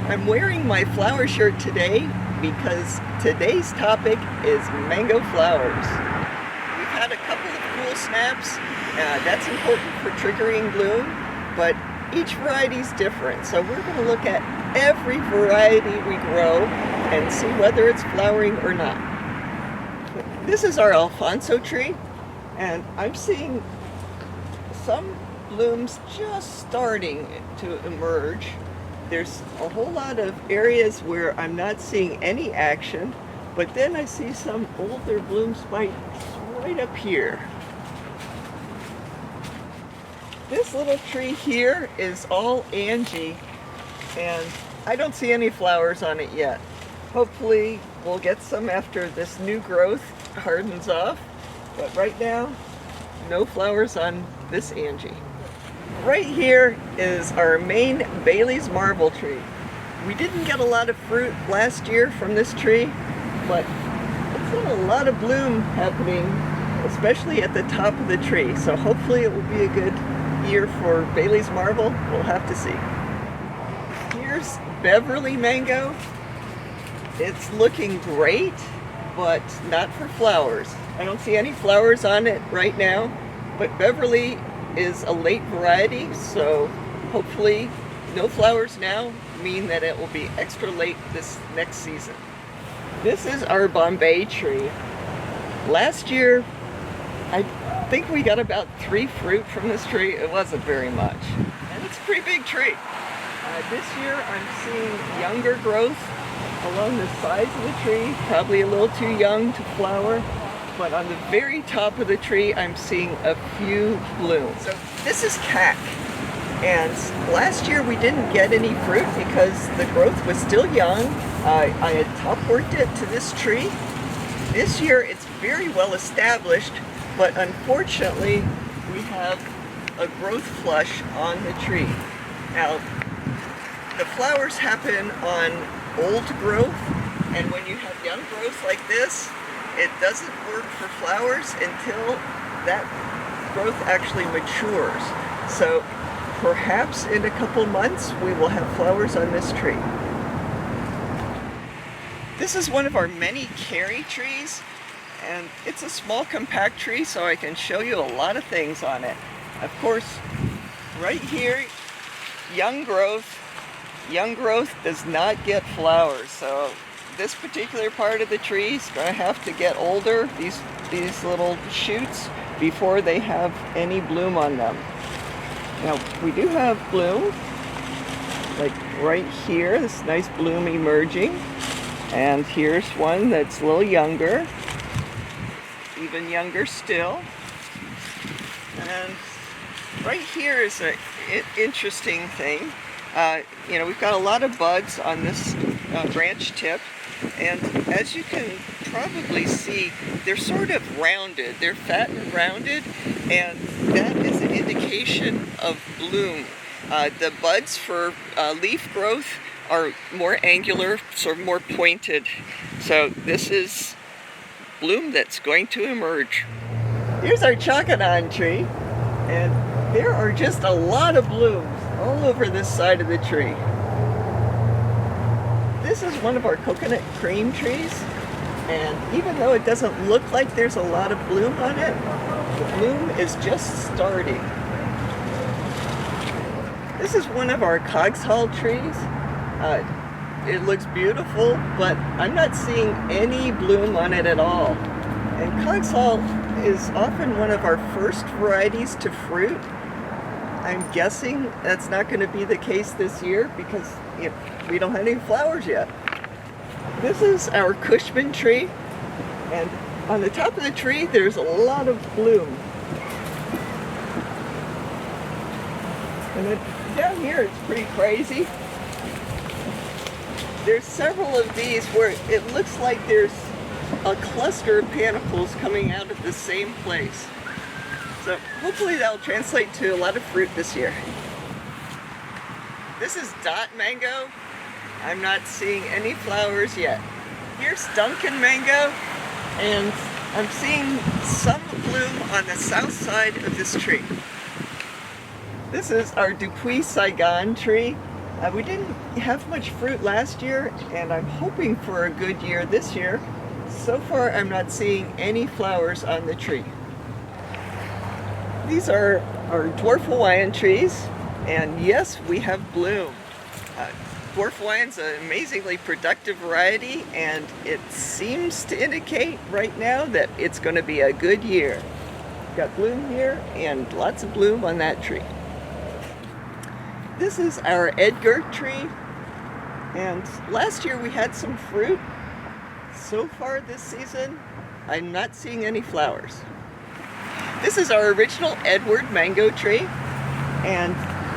I'm wearing my flower shirt today because today's topic is mango flowers. We've had a couple of cool snaps. That's important for triggering bloom, but each variety is different. So we're going to look at every variety we grow and see whether it's flowering or not. This is our Alfonso tree, and I'm seeing some blooms just starting to emerge. There's a whole lot of areas where I'm not seeing any action, but then I see some older bloom spikes right up here. This little tree here is all Angie, and I don't see any flowers on it yet. Hopefully we'll get some after this new growth hardens off, but right now, no flowers on this Angie. Right here is our main Bailey's marble tree. We didn't get a lot of fruit last year from this tree, but it's got a lot of bloom happening, especially at the top of the tree. So hopefully it will be a good year for Bailey's marble. We'll have to see. Here's Beverly mango. It's looking great, but not for flowers. I don't see any flowers on it right now, but Beverly is a late variety, so hopefully no flowers now mean that it will be extra late this next season. This is our Bombay tree. Last year, I think we got about 3 fruit from this tree. It wasn't very much, and it's a pretty big tree. This year I'm seeing younger growth along the sides of the tree, probably a little too young to flower. But on the very top of the tree, I'm seeing a few blooms. So this is cack. And last year we didn't get any fruit because the growth was still young. I had top worked it to this tree. This year it's very well established, but unfortunately we have a growth flush on the tree. Now, the flowers happen on old growth, and when you have young growth like this, it doesn't work for flowers until that growth actually matures. So perhaps in a couple months we will have flowers on this tree. This is one of our many carry trees, and it's a small compact tree, so I can show you a lot of things on it. Of course, right here, young growth does not get flowers, so this particular part of the tree is going to have to get older, these little shoots, before they have any bloom on them. Now, we do have bloom, like right here, this nice bloom emerging. And here's one that's a little younger, even younger still. And right here is an interesting thing. We've got a lot of buds on this branch tip, and as you can probably see, they're sort of rounded. They're fat and rounded, and that is an indication of bloom. The buds for leaf growth are more angular, sort of more pointed. So this is bloom that's going to emerge. Here's our Chacodon tree, and there are just a lot of blooms all over this side of the tree. This is one of our coconut cream trees, and even though it doesn't look like there's a lot of bloom on it, the bloom is just starting. This is one of our Coggeshall trees. It looks beautiful, but I'm not seeing any bloom on it at all. And Coggeshall is often one of our first varieties to fruit. I'm guessing that's not going to be the case this year because we don't have any flowers yet. This is our Cushman tree, and on the top of the tree there's a lot of bloom. And then down here it's pretty crazy. There's several of these where it looks like there's a cluster of panicles coming out of the same place. So hopefully that'll translate to a lot of fruit this year. This is dot mango. I'm not seeing any flowers yet. Here's Duncan mango, and I'm seeing some bloom on the south side of this tree. This is our Dupuis Saigon tree, We didn't have much fruit last year, and I'm hoping for a good year this year. So far, I'm not seeing any flowers on the tree. These are our Dwarf Hawaiian trees, and yes, we have bloom. Dwarf Hawaiian's an amazingly productive variety, and it seems to indicate right now that it's going to be a good year. Got bloom here and lots of bloom on that tree. This is our Edgar tree, and last year we had some fruit. So far this season, I'm not seeing any flowers. This is our original Edward mango tree, and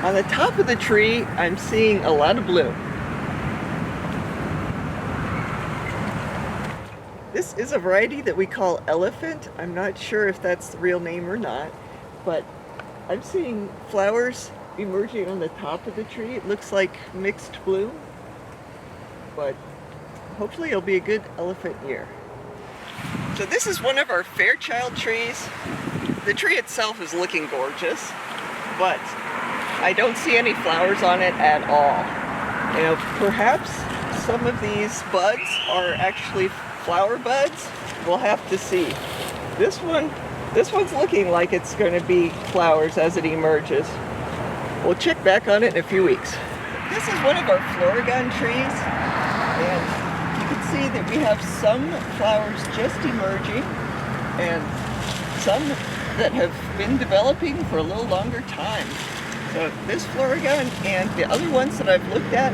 on the top of the tree, I'm seeing a lot of bloom. This is a variety that we call elephant. I'm not sure if that's the real name or not, but I'm seeing flowers emerging on the top of the tree. It looks like mixed bloom, but hopefully it'll be a good elephant year. So this is one of our Fairchild trees. The tree itself is looking gorgeous, but I don't see any flowers on it at all. You know, perhaps some of these buds are actually flower buds. We'll have to see. This one's looking like it's going to be flowers as it emerges. We'll check back on it in a few weeks. This is one of our Florigon trees, and you can see that we have some flowers just emerging and some that have been developing for a little longer time. So this Florigon and the other ones that I've looked at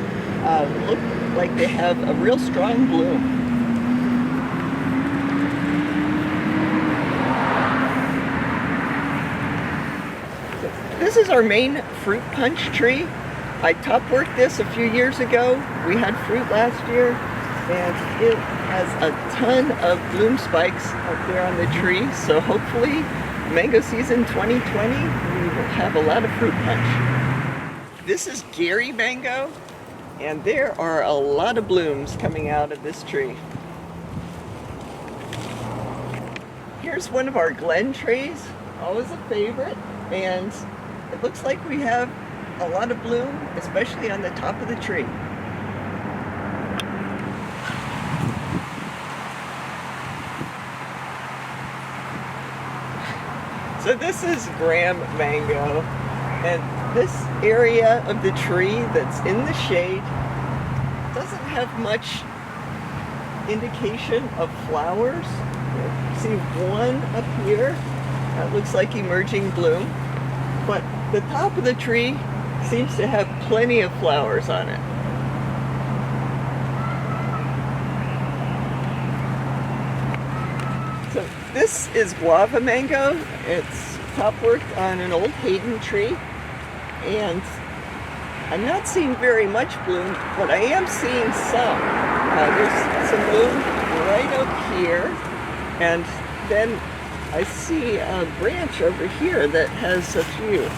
look like they have a real strong bloom. This is our main fruit punch tree. I top worked this a few years ago. We had fruit last year, and it has a ton of bloom spikes up there on the tree. So hopefully, mango season 2020, we will have a lot of fruit punch. This is Gary mango, and there are a lot of blooms coming out of this tree. Here's one of our Glen trees, always a favorite, and it looks like we have a lot of bloom, especially on the top of the tree. So this is Graham mango, and this area of the tree that's in the shade doesn't have much indication of flowers. You see one up here that looks like emerging bloom, but the top of the tree seems to have plenty of flowers on it. So this is guava mango. It's top worked on an old Hayden tree, and I'm not seeing very much bloom, but I am seeing some. There's some bloom right up here, and then I see a branch over here that has a few.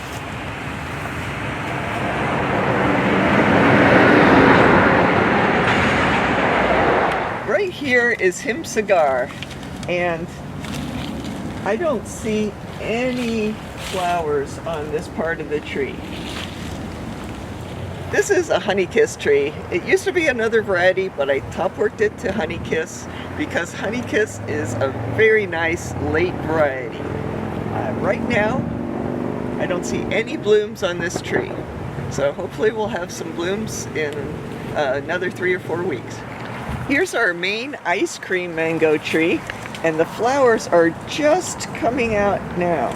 Right here is Him Cigar, and I don't see any flowers on this part of the tree. This is a Honeykiss tree. It used to be another variety, but I top worked it to Honeykiss because Honeykiss is a very nice late variety. Right now, I don't see any blooms on this tree. So hopefully we'll have some blooms in another 3 or 4 weeks. Here's our main ice cream mango tree, and the flowers are just coming out now.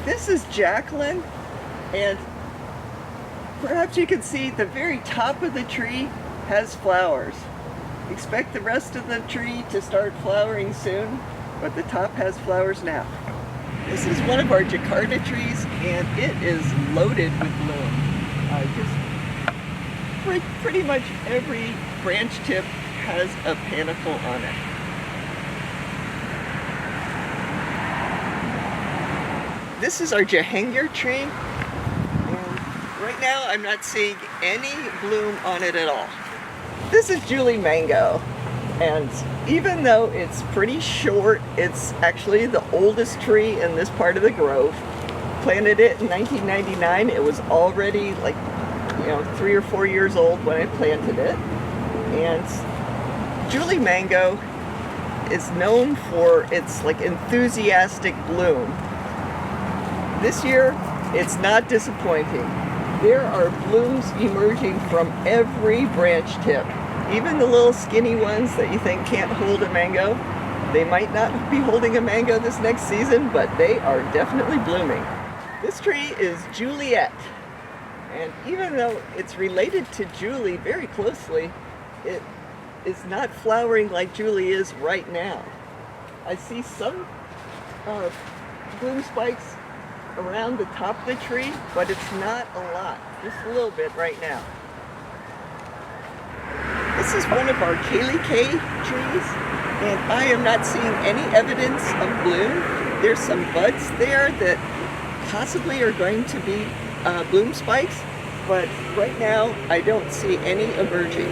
This is Jacqueline, and perhaps you can see the very top of the tree has flowers. Expect the rest of the tree to start flowering soon, but the top has flowers now. This is one of our Jakarta trees, and it is loaded with bloom. Pretty much every branch tip has a panicle on it. This is our Jahangir tree, and right now I'm not seeing any bloom on it at all. This is Julie mango, and even though it's pretty short, it's actually the oldest tree in this part of the grove. planted it in 1999. It was already like, 3 or 4 years old when I planted it. And Julie mango is known for its like enthusiastic bloom. This year, it's not disappointing. There are blooms emerging from every branch tip. Even the little skinny ones that you think can't hold a mango, they might not be holding a mango this next season, but they are definitely blooming. This tree is Juliet, and even though it's related to Julie very closely, it is not flowering like Julie is right now. I see some bloom spikes around the top of the tree, but it's not a lot, just a little bit right now. This is one of our Kay trees, and I am not seeing any evidence of bloom. There's some buds there that possibly are going to be bloom spikes, but right now I don't see any emerging.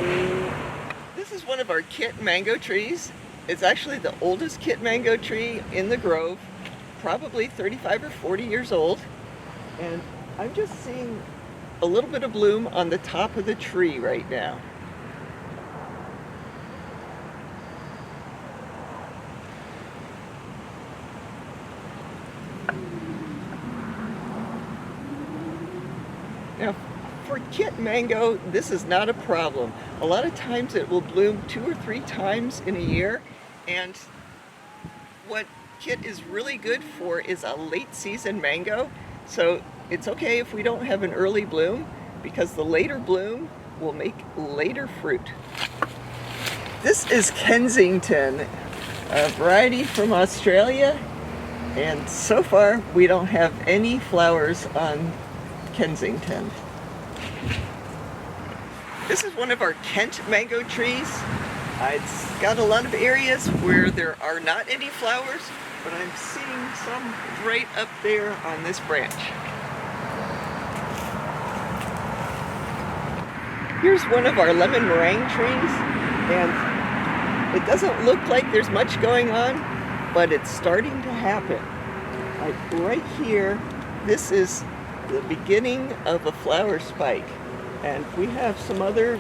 This is one of our kit mango trees. It's actually the oldest kit mango tree in the grove, probably 35 or 40 years old, and I'm just seeing a little bit of bloom on the top of the tree right now. Now, for kit mango, this is not a problem. A lot of times it will bloom 2 or 3 times in a year, and what kit is really good for is a late season mango. So it's okay if we don't have an early bloom, because the later bloom will make later fruit. This is Kensington, a variety from Australia, and so far we don't have any flowers on Kensington. This is one of our Kent mango trees. It's got a lot of areas where there are not any flowers, but I'm seeing some right up there on this branch. Here's one of our lemon meringue trees, and it doesn't look like there's much going on, but it's starting to happen. Like right here, this is the beginning of a flower spike, and we have some other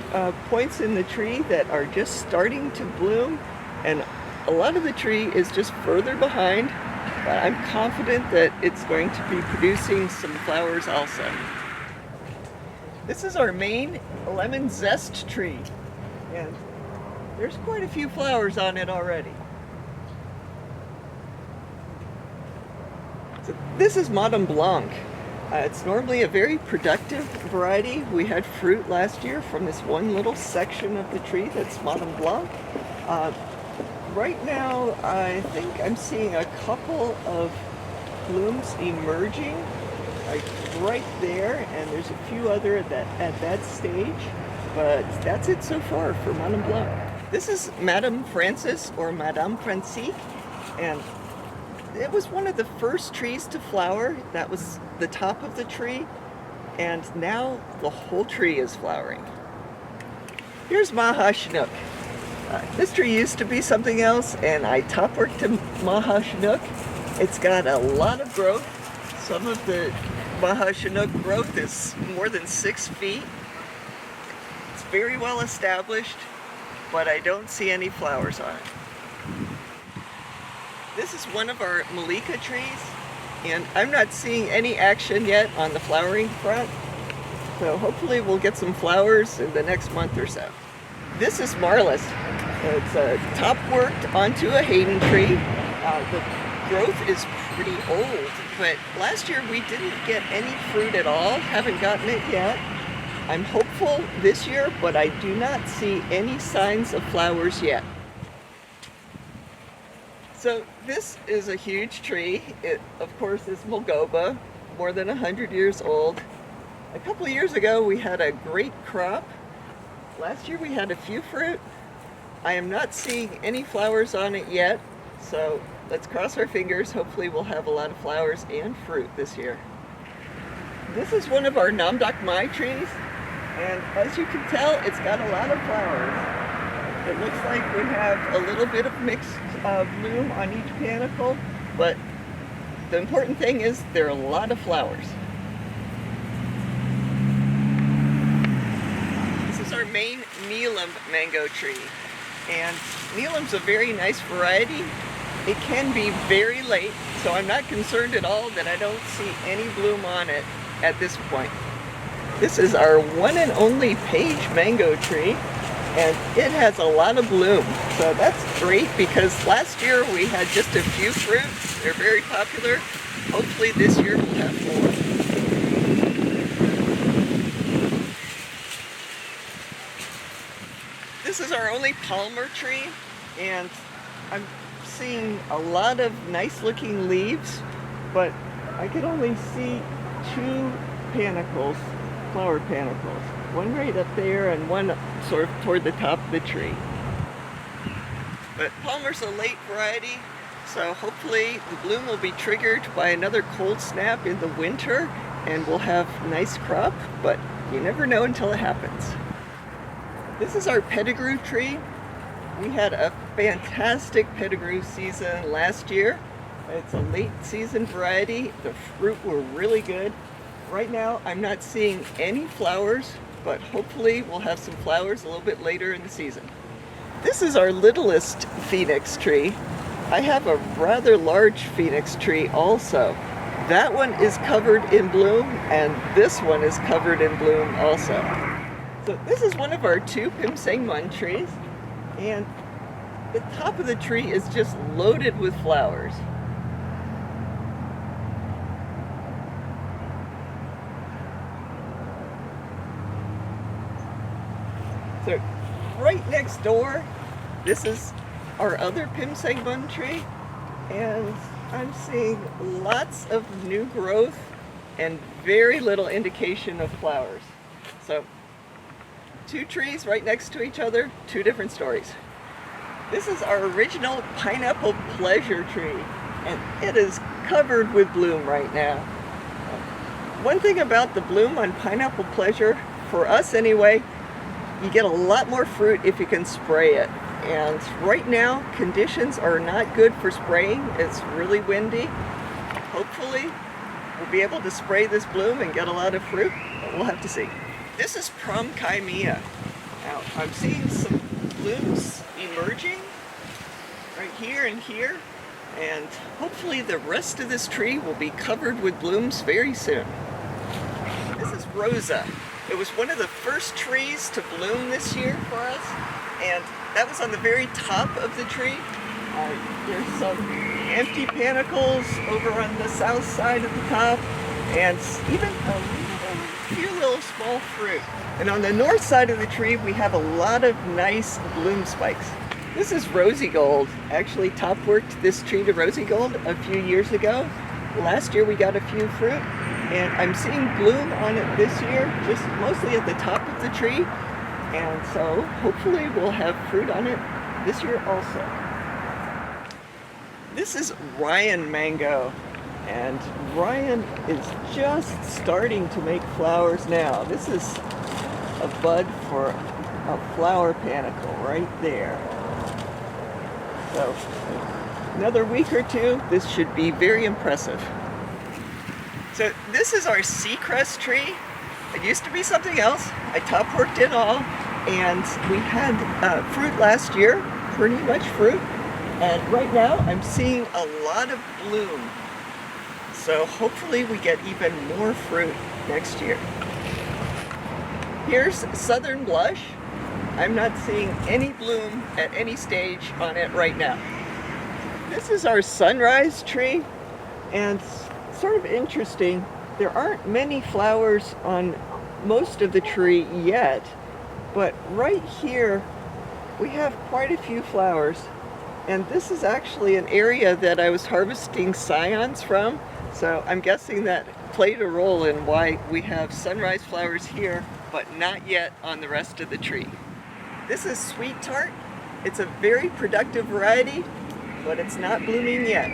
points in the tree that are just starting to bloom, and a lot of the tree is just further behind, but I'm confident that it's going to be producing some flowers also. This is our main lemon zest tree, and there's quite a few flowers on it already. So this is Madame Blanc. It's normally a very productive variety. We had fruit last year from this one little section of the tree that's Madame Blanc. Right now, I think I'm seeing a couple of blooms emerging, like right there, and there's a few other at that stage, but that's it so far for Madame Blanc. This is Madame Francis, or Madame Francique, and it was one of the first trees to flower. That was the top of the tree, and now the whole tree is flowering. Here's Maha Chinook. This tree used to be something else, and I top worked to Maha Chinook. It's got a lot of growth. Some of the Maha Chinook growth is more than 6 feet. It's very well established, but I don't see any flowers on it. This is one of our Malika trees, and I'm not seeing any action yet on the flowering front, so hopefully we'll get some flowers in the next month or so. This is Marlis. It's top worked onto a Hayden tree. The growth is pretty old, but last year we didn't get any fruit at all, haven't gotten it yet. I'm hopeful this year, but I do not see any signs of flowers yet. So this is a huge tree. It, of course, is Mulgoba, more than 100 years old. A couple of years ago, we had a great crop. Last year, we had a few fruit. I am not seeing any flowers on it yet, so let's cross our fingers. Hopefully, we'll have a lot of flowers and fruit this year. This is one of our Namdok Mai trees, and as you can tell, it's got a lot of flowers. It looks like we have a little bit of mixed bloom on each panicle, but the important thing is there are a lot of flowers. This is our main Neelam mango tree. And Neelam's a very nice variety. It can be very late, so I'm not concerned at all that I don't see any bloom on it at this point. This is our one and only Page mango tree, and it has a lot of bloom. So that's great because last year we had just a few fruits. They're very popular. Hopefully this year we'll have more. This is our only Palmer tree, and I'm seeing a lot of nice looking leaves, but I could only see 2 panicles, flower panicles. One right up there and one sort of toward the top of the tree. But Palmer's a late variety, so hopefully the bloom will be triggered by another cold snap in the winter and we'll have a nice crop, but you never know until it happens. This is our Pettigrew tree. We had a fantastic Pettigrew season last year. It's a late season variety. The fruit were really good. Right now I'm not seeing any flowers, but hopefully we'll have some flowers a little bit later in the season. This is our littlest phoenix tree. I have a rather large phoenix tree also. That one is covered in bloom, and this one is covered in bloom also. So this is one of our 2 Pimsengmun trees, and the top of the tree is just loaded with flowers. So right next door, this is our other Pimsengmun tree, and I'm seeing lots of new growth and very little indication of flowers. So 2 trees right next to each other, 2 different stories. This is our original Pineapple Pleasure tree, and it is covered with bloom right now. One thing about the bloom on Pineapple Pleasure, for us anyway, you get a lot more fruit if you can spray it. And right now, conditions are not good for spraying. It's really windy. Hopefully, we'll be able to spray this bloom and get a lot of fruit, but we'll have to see. This is Promkaimia. Now, I'm seeing some blooms emerging right here and here, and hopefully the rest of this tree will be covered with blooms very soon. This is Rosa. It was one of the first trees to bloom this year for us, and that was on the very top of the tree. There's some empty panicles over on the south side of the top, and even a few little small fruit. And on the north side of the tree, we have a lot of nice bloom spikes. This is Rosy Gold. Actually top worked this tree to Rosy Gold a few years ago. Last year we got a few fruit, and I'm seeing bloom on it this year, just mostly at the top of the tree. And so hopefully we'll have fruit on it this year also. This is Ryan mango, and Ryan is just starting to make flowers now. This is a bud for a flower panicle right there. So another week or 2, this should be very impressive. So this is our Seacrest tree. It used to be something else. I top worked it all, and we had fruit last year, pretty much fruit. And right now I'm seeing a lot of bloom. So hopefully we get even more fruit next year. Here's Southern Blush. I'm not seeing any bloom at any stage on it right now. This is our Sunrise tree, and sort of interesting, there aren't many flowers on most of the tree yet, but right here we have quite a few flowers, and this is actually an area that I was harvesting scions from, so I'm guessing that played a role in why we have sunrise flowers here, but not yet on the rest of the tree. This is Sweet Tart. It's a very productive variety, but it's not blooming yet.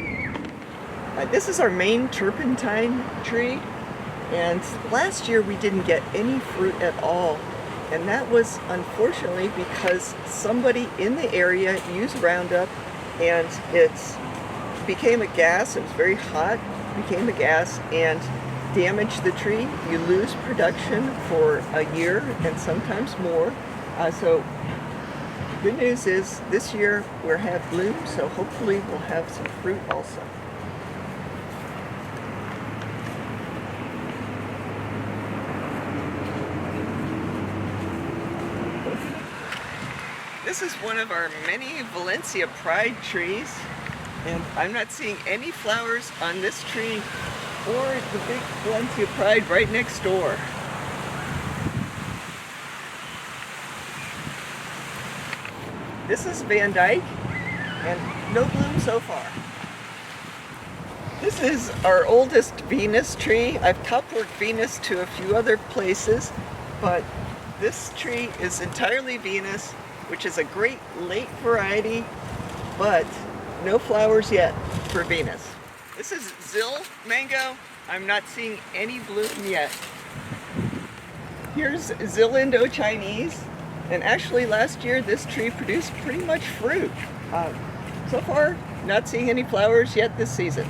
This is our main Turpentine tree, and last year we didn't get any fruit at all, and that was unfortunately because somebody in the area used Roundup and it became a gas. It was very hot, became a gas and damaged the tree, you lose production for a year and sometimes more. So good news is this year we'll have bloom, so hopefully we'll have some fruit also. This is one of our many Valencia Pride trees, and I'm not seeing any flowers on this tree or the big Valencia Pride right next door. This is Van Dyke, and no bloom so far. This is our oldest Venus tree. I've topworked Venus to a few other places, but this tree is entirely Venus, which is a great late variety, but no flowers yet for Venus. This is Zill mango. I'm not seeing any bloom yet. Here's Zill Indo-Chinese, and actually last year this tree produced pretty much fruit. So far, not seeing any flowers yet this season.